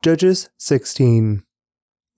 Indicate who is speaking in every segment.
Speaker 1: Judges 16.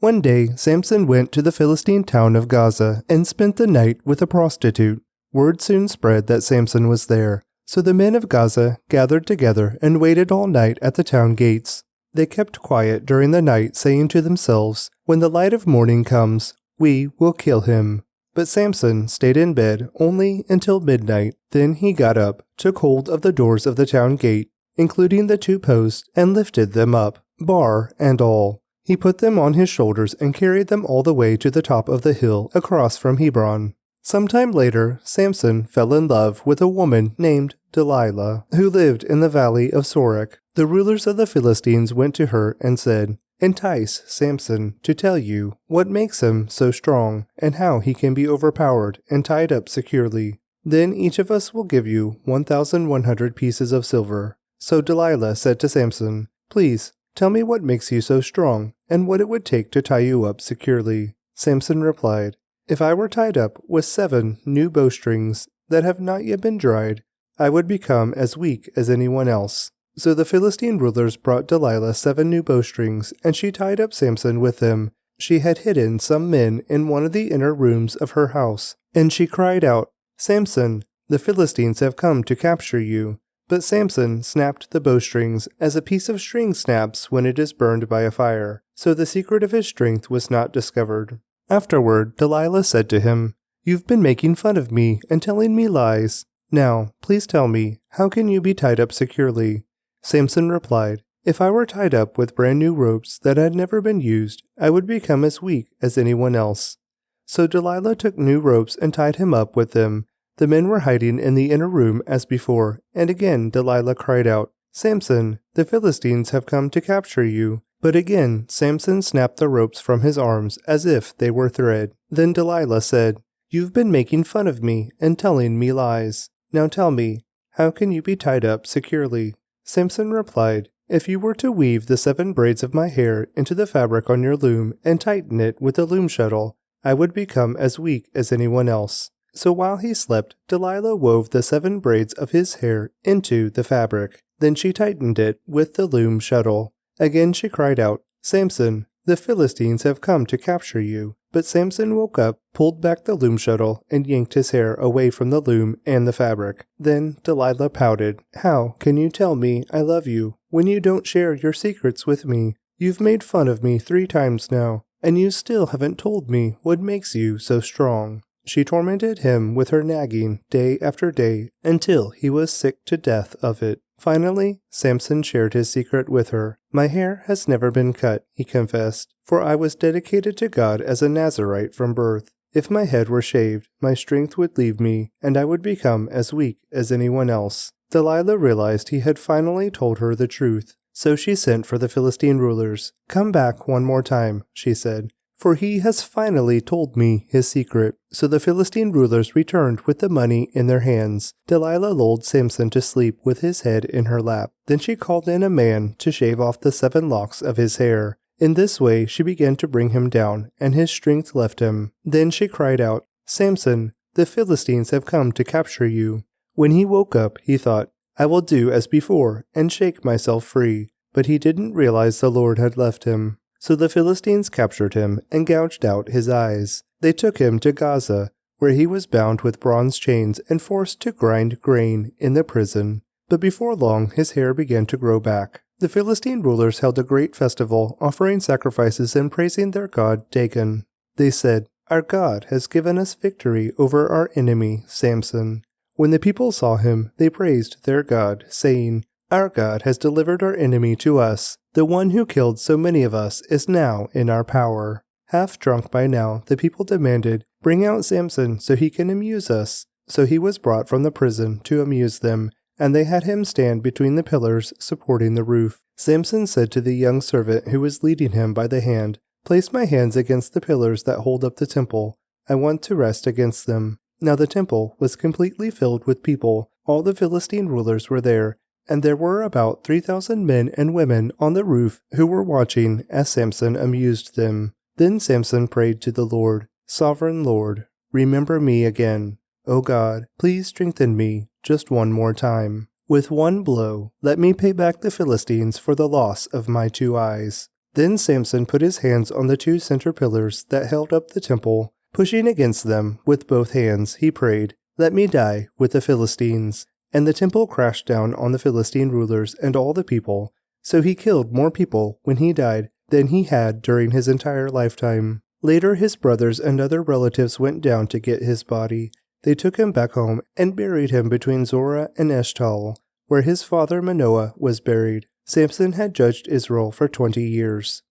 Speaker 1: One day Samson went to the Philistine town of Gaza and spent the night with a prostitute. Word soon spread that Samson was there, so the men of Gaza gathered together and waited all night at the town gates. They kept quiet during the night, saying to themselves, "When the light of morning comes, we will kill him." But Samson stayed in bed only until midnight. Then he got up, took hold of the doors of the town gate, including the 2 posts, and lifted them up, bar and all. He put them on his shoulders and carried them all the way to the top of the hill across from Hebron. Sometime later, Samson fell in love with a woman named Delilah, who lived in the valley of Sorek. The rulers of the Philistines went to her and said, "Entice Samson to tell you what makes him so strong and how he can be overpowered and tied up securely. Then each of us will give you 1,100 pieces of silver." So Delilah said to Samson, "Please, tell me what makes you so strong and what it would take to tie you up securely." Samson replied, "If I were tied up with 7 new bowstrings that have not yet been dried, I would become as weak as anyone else." So the Philistine rulers brought Delilah 7 new bowstrings, and she tied up Samson with them. She had hidden some men in one of the inner rooms of her house, and she cried out, "Samson, the Philistines have come to capture you." But Samson snapped the bowstrings as a piece of string snaps when it is burned by a fire, so the secret of his strength was not discovered. Afterward, Delilah said to him, "You've been making fun of me and telling me lies. Now, please tell me, how can you be tied up securely?" Samson replied, "If I were tied up with brand new ropes that had never been used, I would become as weak as anyone else." So Delilah took new ropes and tied him up with them. The men were hiding in the inner room as before, and again Delilah cried out, "Samson, the Philistines have come to capture you." But again Samson snapped the ropes from his arms as if they were thread. Then Delilah said, "You've been making fun of me and telling me lies. Now tell me, how can you be tied up securely?" Samson replied, "If you were to weave the 7 braids of my hair into the fabric on your loom and tighten it with a loom shuttle, I would become as weak as anyone else." So while he slept, Delilah wove the 7 braids of his hair into the fabric. Then she tightened it with the loom shuttle. Again she cried out, "Samson, the Philistines have come to capture you." But Samson woke up, pulled back the loom shuttle, and yanked his hair away from the loom and the fabric. Then Delilah pouted, "How can you tell me I love you when you don't share your secrets with me? You've made fun of me 3 times now, and you still haven't told me what makes you so strong." She tormented him with her nagging day after day until he was sick to death of it. Finally, Samson shared his secret with her. "My hair has never been cut," he confessed, "for I was dedicated to God as a Nazirite from birth. If my head were shaved, my strength would leave me, and I would become as weak as anyone else." Delilah realized he had finally told her the truth, so she sent for the Philistine rulers. "Come back one more time," she said, "for he has finally told me his secret." So the Philistine rulers returned with the money in their hands. Delilah lulled Samson to sleep with his head in her lap. Then she called in a man to shave off the 7 locks of his hair. In this way she began to bring him down, and his strength left him. Then she cried out, "Samson, the Philistines have come to capture you." When he woke up, he thought, "I will do as before and shake myself free." But he didn't realize the Lord had left him. So the Philistines captured him and gouged out his eyes. They took him to Gaza, where he was bound with bronze chains and forced to grind grain in the prison. But before long his hair began to grow back. The Philistine rulers held a great festival, offering sacrifices and praising their god Dagon. They said, "Our God has given us victory over our enemy Samson." When the people saw him, they praised their God, saying, "Our God has delivered our enemy to us. The one who killed so many of us is now in our power." Half drunk by now, the people demanded, "Bring out Samson so he can amuse us." So he was brought from the prison to amuse them, and they had him stand between the pillars supporting the roof. Samson said to the young servant who was leading him by the hand, "Place my hands against the pillars that hold up the temple. I want to rest against them." Now the temple was completely filled with people. All the Philistine rulers were there, and there were about 3,000 men and women on the roof who were watching as Samson amused them. Then Samson prayed to the Lord, "Sovereign Lord, remember me again. O God, please strengthen me just one more time. With one blow, let me pay back the Philistines for the loss of my 2 eyes." Then Samson put his hands on the two center pillars that held up the temple. Pushing against them with both hands, he prayed, "Let me die with the Philistines." And the temple crashed down on the Philistine rulers and all the people. So he killed more people when he died than he had during his entire lifetime. Later his brothers and other relatives went down to get his body. They took him back home and buried him between Zorah and Eshtaol, where his father Manoah was buried. Samson had judged Israel for 20 years.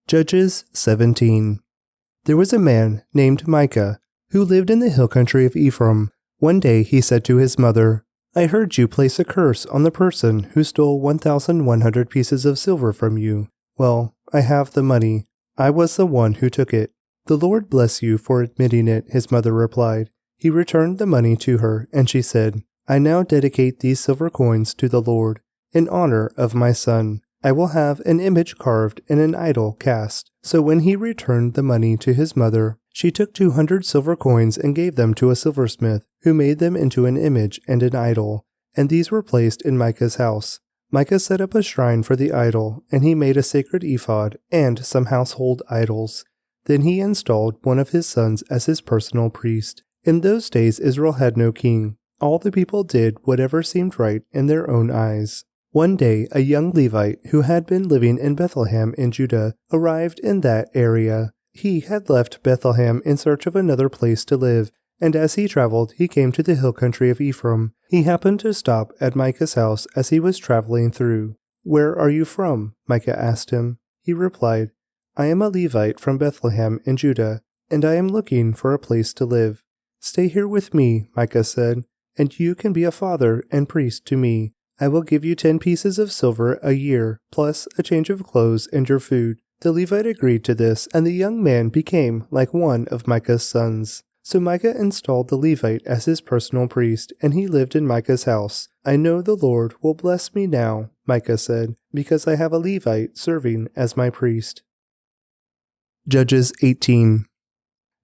Speaker 1: Judges 17. There was a man named Micah who lived in the hill country of Ephraim. One day he said to his mother, "I heard you place a curse on the person who stole 1,100 pieces of silver from you. Well, I have the money. I was the one who took it." "The Lord bless you for admitting it," his mother replied. He returned the money to her, and she said, "I now dedicate these silver coins to the Lord. In honor of my son, I will have an image carved and an idol cast." So when he returned the money to his mother, she took 200 silver coins and gave them to a silversmith, who made them into an image and an idol, and these were placed in Micah's house. Micah set up a shrine for the idol, and he made a sacred ephod and some household idols. Then he installed one of his sons as his personal priest. In those days Israel had no king. All the people did whatever seemed right in their own eyes. One day a young Levite who had been living in Bethlehem in Judah arrived in that area. He had left Bethlehem in search of another place to live, and as he traveled, he came to the hill country of Ephraim. He happened to stop at Micah's house as he was traveling through. "Where are you from?" Micah asked him. He replied, "I am a Levite from Bethlehem in Judah, and I am looking for a place to live." "Stay here with me," Micah said, "and you can be a father and priest to me. I will give you 10 pieces of silver a year, plus a change of clothes and your food." The Levite agreed to this, and the young man became like one of Micah's sons. So Micah installed the Levite as his personal priest, and he lived in Micah's house. "I know the Lord will bless me now," Micah said, "because I have a Levite serving as my priest." Judges 18.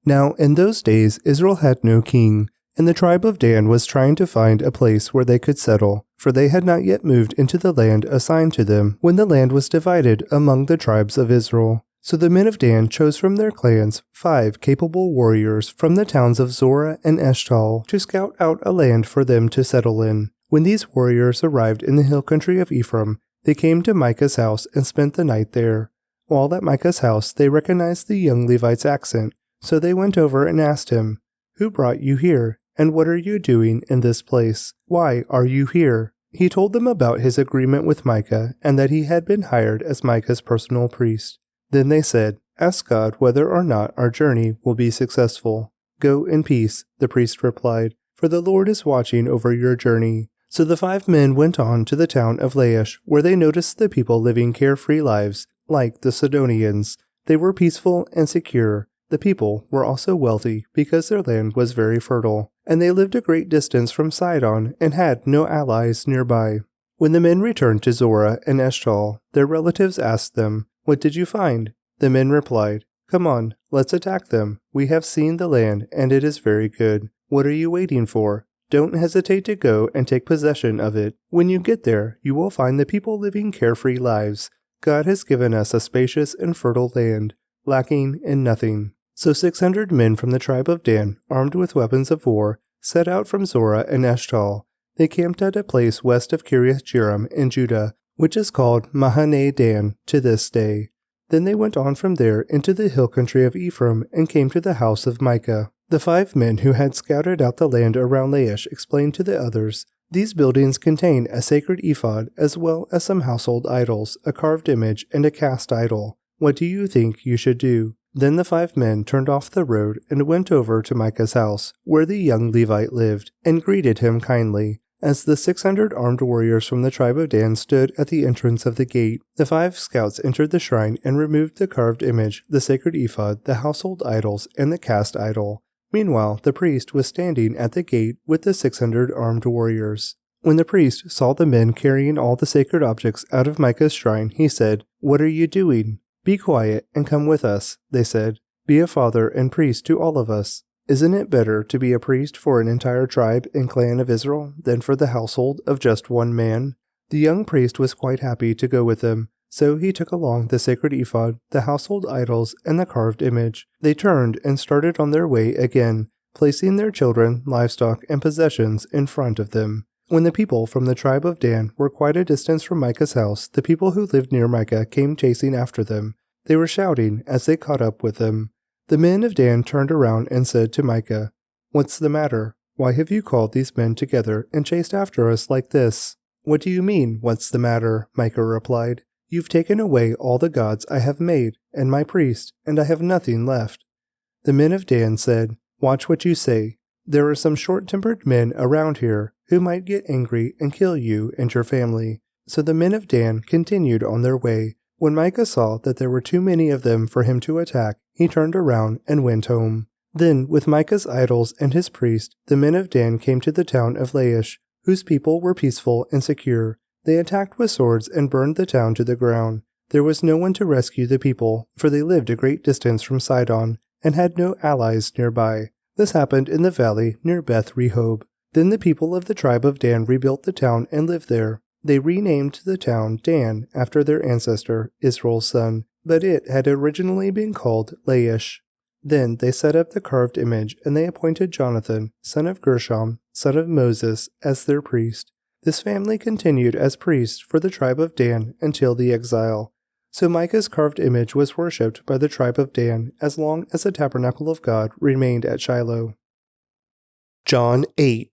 Speaker 1: Now in those days Israel had no king, and the tribe of Dan was trying to find a place where they could settle, for they had not yet moved into the land assigned to them when the land was divided among the tribes of Israel. So the men of Dan chose from their clans 5 capable warriors from the towns of Zorah and Eshtaol to scout out a land for them to settle in. When these warriors arrived in the hill country of Ephraim, they came to Micah's house and spent the night there. While at Micah's house, they recognized the young Levite's accent, so they went over and asked him, "Who brought you here? And what are you doing in this place? Why are you here?" He told them about his agreement with Micah and that he had been hired as Micah's personal priest. Then they said, "Ask God whether or not our journey will be successful." "Go in peace," the priest replied, "for the Lord is watching over your journey." So the 5 men went on to the town of Laish, where they noticed the people living carefree lives, like the Sidonians. They were peaceful and secure. The people were also wealthy because their land was very fertile, and they lived a great distance from Sidon and had no allies nearby. When the men returned to Zorah and Eshtaol, their relatives asked them, "What did you find?" The men replied, "Come on, let's attack them. We have seen the land, and it is very good. What are you waiting for? Don't hesitate to go and take possession of it. When you get there, you will find the people living carefree lives. God has given us a spacious and fertile land, lacking in nothing." So 600 men from the tribe of Dan, armed with weapons of war, set out from Zorah and Eshtaol. They camped at a place west of Kiriath-Jearim in Judah, which is called Mahaneh Dan to this day. Then they went on from there into the hill country of Ephraim and came to the house of Micah. The 5 men who had scouted out the land around Laish explained to the others, "These buildings contain a sacred ephod as well as some household idols, a carved image, and a cast idol. What do you think you should do?" Then the 5 men turned off the road and went over to Micah's house, where the young Levite lived, and greeted him kindly. As the 600 armed warriors from the tribe of Dan stood at the entrance of the gate, the 5 scouts entered the shrine and removed the carved image, the sacred ephod, the household idols, and the cast idol. Meanwhile, the priest was standing at the gate with the 600 armed warriors. When the priest saw the men carrying all the sacred objects out of Micah's shrine, he said, "What are you doing?" "Be quiet and come with us," they said. "Be a father and priest to all of us. Isn't it better to be a priest for an entire tribe and clan of Israel than for the household of just one man?" The young priest was quite happy to go with them, So he took along the sacred ephod, the household idols, and the carved image. They turned and started on their way again, placing their children, livestock, and possessions in front of them. When the people from the tribe of Dan were quite a distance from Micah's house, the people who lived near Micah came chasing after them. They were shouting as they caught up with them. The men of Dan turned around and said to Micah, "What's the matter? Why have you called these men together and chased after us like this?" "What do you mean, what's the matter?" Micah replied. "You've taken away all the gods I have made, and my priest, and I have nothing left." The men of Dan said, "Watch what you say. There are some short-tempered men around here who might get angry and kill you and your family." So the men of Dan continued on their way. When Micah saw that there were too many of them for him to attack, he turned around and went home. Then, with Micah's idols and his priest, the men of Dan came to the town of Laish, whose people were peaceful and secure. They attacked with swords and burned the town to the ground. There was no one to rescue the people, for they lived a great distance from Sidon and had no allies nearby. This happened in the valley near Beth Rehob. Then the people of the tribe of Dan rebuilt the town and lived there. They renamed the town Dan after their ancestor, Israel's son, but it had originally been called Laish. Then they set up the carved image, and they appointed Jonathan, son of Gershom, son of Moses, as their priest. This family continued as priest for the tribe of Dan until the exile. So Micah's carved image was worshipped by the tribe of Dan as long as the tabernacle of God remained at Shiloh. John 8.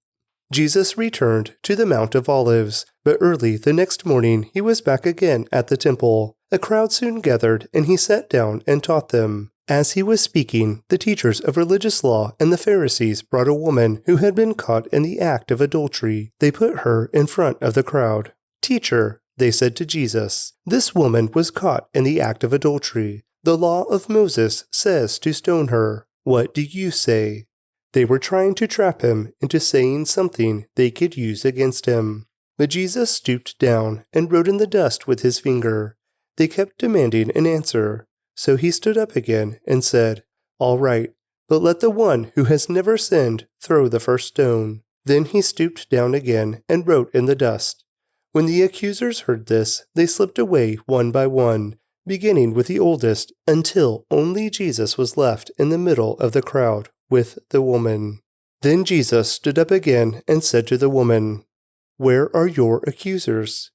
Speaker 1: Jesus returned to the Mount of Olives, but early the next morning he was back again at the temple. A crowd soon gathered, and he sat down and taught them. As he was speaking, the teachers of religious law and the Pharisees brought a woman who had been caught in the act of adultery. They put her in front of the crowd. "Teacher," they said to Jesus, "this woman was caught in the act of adultery. The law of Moses says to stone her. What do you say?" They were trying to trap him into saying something they could use against him. But Jesus stooped down and wrote in the dust with his finger. They kept demanding an answer. So he stood up again and said, "All right, but let the one who has never sinned throw the first stone." Then he stooped down again and wrote in the dust. When the accusers heard this, they slipped away one by one, beginning with the oldest, until only Jesus was left in the middle of the crowd with the woman. Then Jesus stood up again and said to the woman, "Where are your accusers?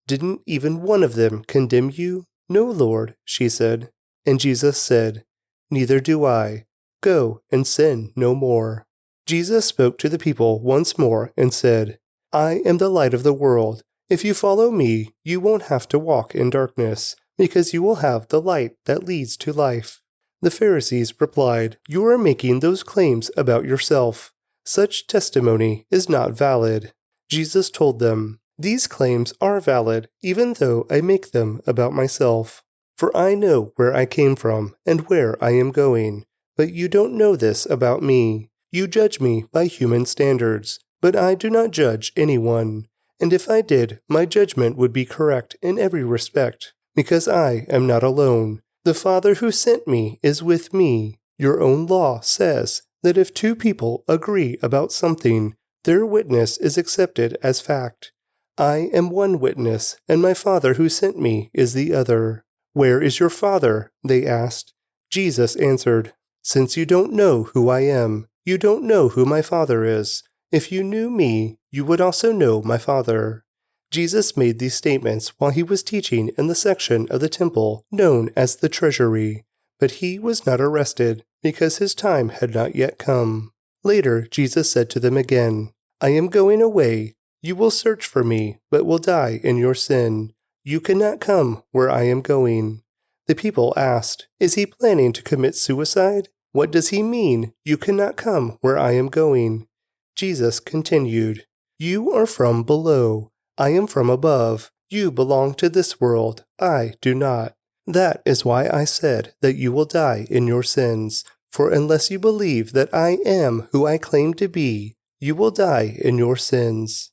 Speaker 1: Didn't even one of them condemn you?" "No, Lord," she said. And Jesus said, "Neither do I. Go and sin no more." Jesus spoke to the people once more and said, "I am the light of the world. If you follow me, you won't have to walk in darkness, because you will have the light that leads to life." The Pharisees replied, "You are making those claims about yourself. Such testimony is not valid." Jesus told them, "These claims are valid, even though I make them about myself. For I know where I came from and where I am going, but you don't know this about me. You judge me by human standards, but I do not judge anyone. And if I did, my judgment would be correct in every respect, because I am not alone. The Father who sent me is with me. Your own law says that if two people agree about something, their witness is accepted as fact. I am one witness, and my Father who sent me is the other." "Where is your Father?" they asked. Jesus answered, "Since you don't know who I am, you don't know who my Father is. If you knew me, you would also know my Father." Jesus made these statements while he was teaching in the section of the temple known as the treasury, but he was not arrested because his time had not yet come. Later, Jesus said to them again, "I am going away. You will search for me, but will die in your sin. You cannot come where I am going." The people asked, "Is he planning to commit suicide? What does he mean, you cannot come where I am going?" Jesus continued, "You are from below. I am from above. You belong to this world. I do not. That is why I said that you will die in your sins. For unless you believe that I am who I claim to be, you will die in your sins."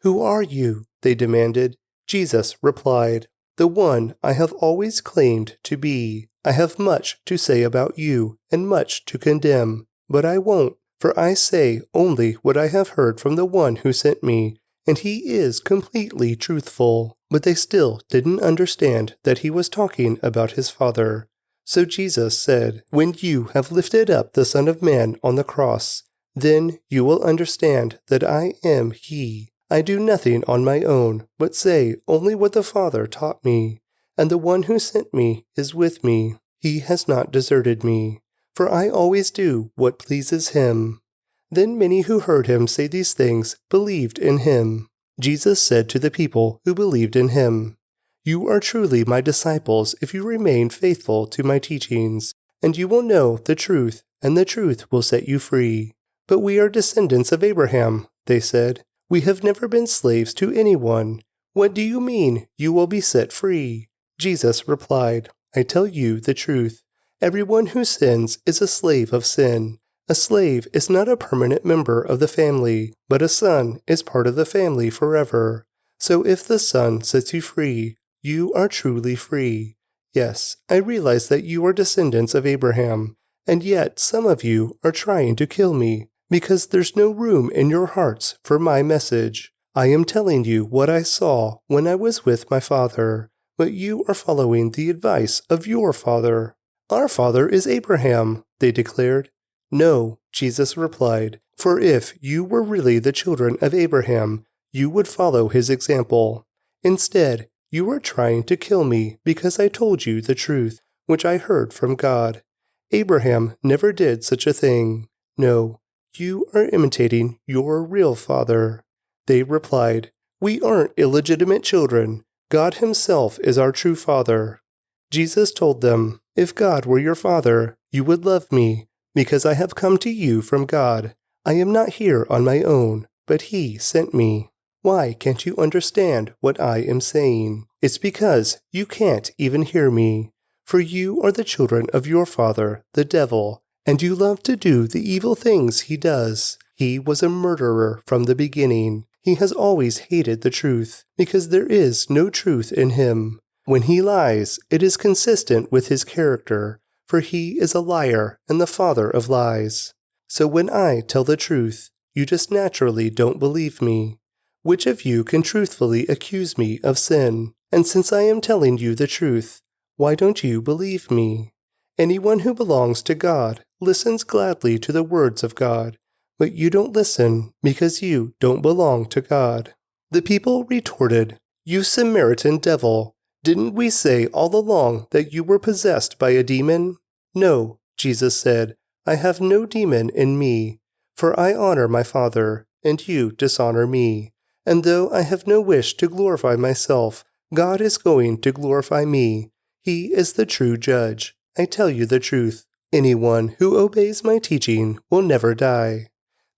Speaker 1: "Who are you?" they demanded. Jesus replied, "The one I have always claimed to be. I have much to say about you and much to condemn, but I won't, for I say only what I have heard from the one who sent me, and he is completely truthful. But they still didn't understand that he was talking about his Father. So Jesus said, "When you have lifted up the Son of Man on the cross, then you will understand that I am He. I do nothing on my own, but say only what the Father taught me. And the one who sent me is with me. He has not deserted me, for I always do what pleases him." Then many who heard him say these things believed in him. Jesus said to the people who believed in him, "You are truly my disciples if you remain faithful to my teachings, and you will know the truth, and the truth will set you free." "But we are descendants of Abraham," they said. "We have never been slaves to anyone. What do you mean you will be set free?" Jesus replied, "I tell you the truth. Everyone who sins is a slave of sin. A slave is not a permanent member of the family, but a son is part of the family forever. So if the Son sets you free, you are truly free. Yes, I realize that you are descendants of Abraham, and yet some of you are trying to kill me, because there's no room in your hearts for my message. I am telling you what I saw when I was with my father, but you are following the advice of your father." "Our father is Abraham," they declared. "No," Jesus replied, "for if you were really the children of Abraham, you would follow his example. Instead, you are trying to kill me because I told you the truth, which I heard from God. Abraham never did such a thing. No, you are imitating your real father." They replied, "We aren't illegitimate children. God himself is our true father." Jesus told them, "If God were your father, you would love me, because I have come to you from God. I am not here on my own, but he sent me. Why can't you understand what I am saying? It's because you can't even hear me. For you are the children of your father, the devil, and you love to do the evil things he does. He was a murderer from the beginning. He has always hated the truth, because there is no truth in him. When he lies, it is consistent with his character, for he is a liar and the father of lies. So when I tell the truth, you just naturally don't believe me. Which of you can truthfully accuse me of sin? And since I am telling you the truth, why don't you believe me? Anyone who belongs to God listens gladly to the words of God, but you don't listen because you don't belong to God." The people retorted, "You Samaritan devil! Didn't we say all along that you were possessed by a demon?" "No," Jesus said, "I have no demon in me, for I honor my Father, and you dishonor me. And though I have no wish to glorify myself, God is going to glorify me. He is the true judge. I tell you the truth. Anyone who obeys my teaching will never die."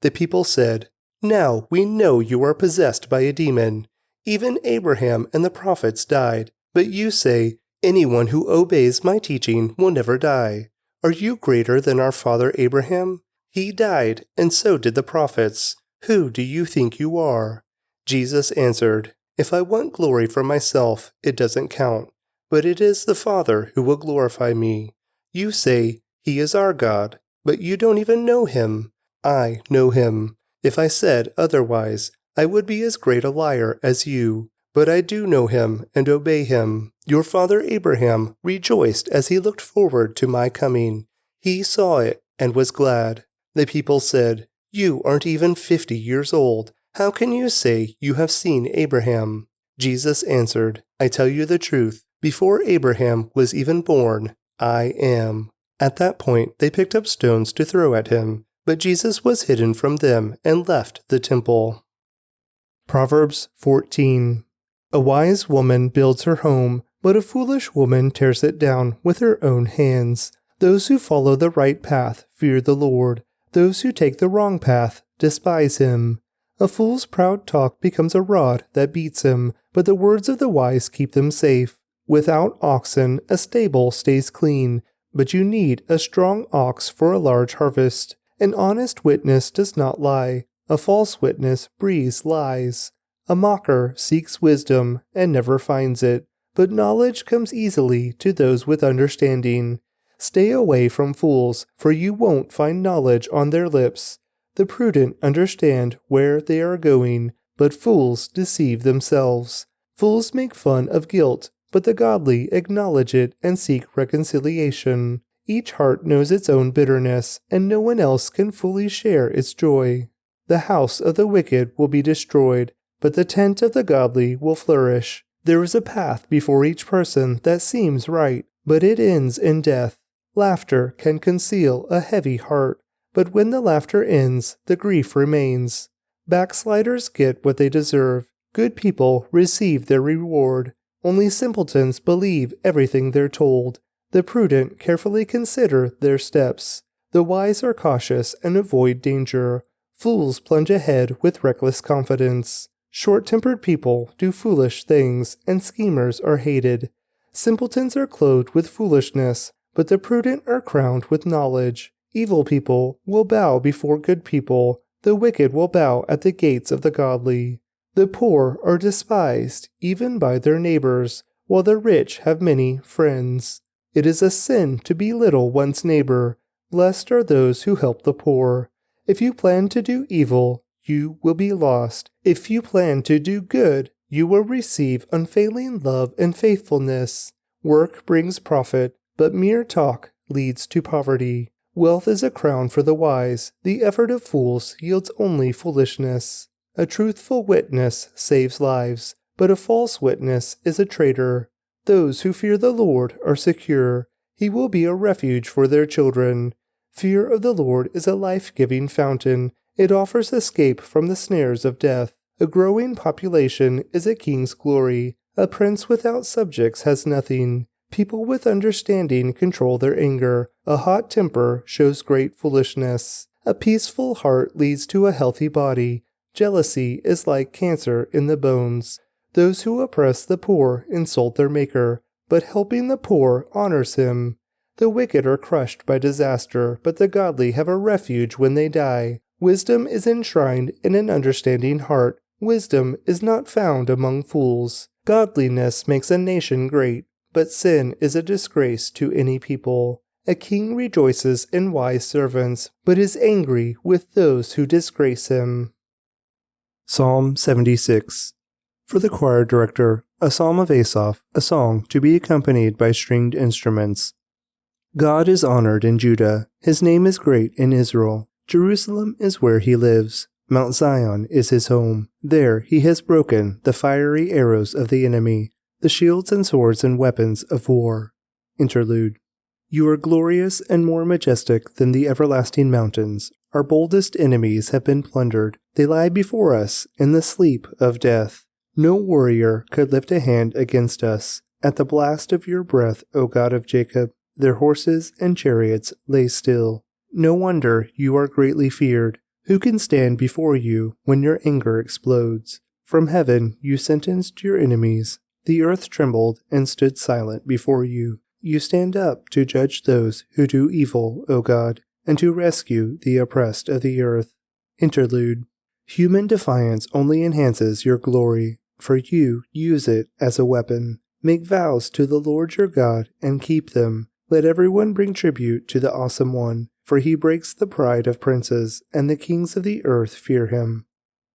Speaker 1: The people said, "Now we know you are possessed by a demon. Even Abraham and the prophets died. But you say, 'Anyone who obeys my teaching will never die.' Are you greater than our father Abraham? He died, and so did the prophets. Who do you think you are?" Jesus answered, "If I want glory for myself, it doesn't count. But it is the Father who will glorify me. You say, 'He is our God,' but you don't even know him. I know him. If I said otherwise, I would be as great a liar as you. But I do know him and obey him. Your father Abraham rejoiced as he looked forward to my coming. He saw it and was glad." The people said, "You aren't even 50 years old. How can you say you have seen Abraham?" Jesus answered, "I tell you the truth. Before Abraham was even born, I am." At that point, they picked up stones to throw at him, but Jesus was hidden from them and left the temple. Proverbs 14. A wise woman builds her home, but a foolish woman tears it down with her own hands. Those who follow the right path fear the Lord. Those who take the wrong path despise him. A fool's proud talk becomes a rod that beats him, but the words of the wise keep them safe. Without oxen, a stable stays clean, but you need a strong ox for a large harvest. An honest witness does not lie. A false witness breathes lies. A mocker seeks wisdom and never finds it, but knowledge comes easily to those with understanding. Stay away from fools, for you won't find knowledge on their lips. The prudent understand where they are going, but fools deceive themselves. Fools make fun of guilt, but the godly acknowledge it and seek reconciliation. Each heart knows its own bitterness, and no one else can fully share its joy. The house of the wicked will be destroyed, but the tent of the godly will flourish. There is a path before each person that seems right, but it ends in death. Laughter can conceal a heavy heart, but when the laughter ends, the grief remains. Backsliders get what they deserve. Good people receive their reward. Only simpletons believe everything they're told. The prudent carefully consider their steps. The wise are cautious and avoid danger. Fools plunge ahead with reckless confidence. Short-tempered people do foolish things, and schemers are hated. Simpletons are clothed with foolishness, but the prudent are crowned with knowledge. Evil people will bow before good people. The wicked will bow at the gates of the godly. The poor are despised, even by their neighbors, while the rich have many friends. It is a sin to belittle one's neighbor. Blessed are those who help the poor. If you plan to do evil, you will be lost. If you plan to do good, you will receive unfailing love and faithfulness. Work brings profit, but mere talk leads to poverty. Wealth is a crown for the wise. The effort of fools yields only foolishness. A truthful witness saves lives, but a false witness is a traitor. Those who fear the Lord are secure. He will be a refuge for their children. Fear of the Lord is a life-giving fountain. It offers escape from the snares of death. A growing population is a king's glory. A prince without subjects has nothing. People with understanding control their anger. A hot temper shows great foolishness. A peaceful heart leads to a healthy body. Jealousy is like cancer in the bones. Those who oppress the poor insult their Maker, but helping the poor honors him. The wicked are crushed by disaster, but the godly have a refuge when they die. Wisdom is enshrined in an understanding heart. Wisdom is not found among fools. Godliness makes a nation great, but sin is a disgrace to any people. A king rejoices in wise servants, but is angry with those who disgrace him. Psalm 76. For the choir director, a psalm of Asaph, a song to be accompanied by stringed instruments. God is honored in Judah. His name is great in Israel. Jerusalem is where he lives. Mount Zion is his home. There he has broken the fiery arrows of the enemy, the shields and swords and weapons of war. Interlude. You are glorious and more majestic than the everlasting mountains. Our boldest enemies have been plundered. They lie before us in the sleep of death. No warrior could lift a hand against us. At the blast of your breath, O God of Jacob, their horses and chariots lay still. No wonder you are greatly feared. Who can stand before you when your anger explodes? From heaven you sentenced your enemies. The earth trembled and stood silent before you. You stand up to judge those who do evil, O God, and to rescue the oppressed of the earth. Interlude. Human defiance only enhances your glory, for you use it as a weapon. Make vows to the Lord your God and keep them. Let everyone bring tribute to the Awesome One, for he breaks the pride of princes, and the kings of the earth fear him.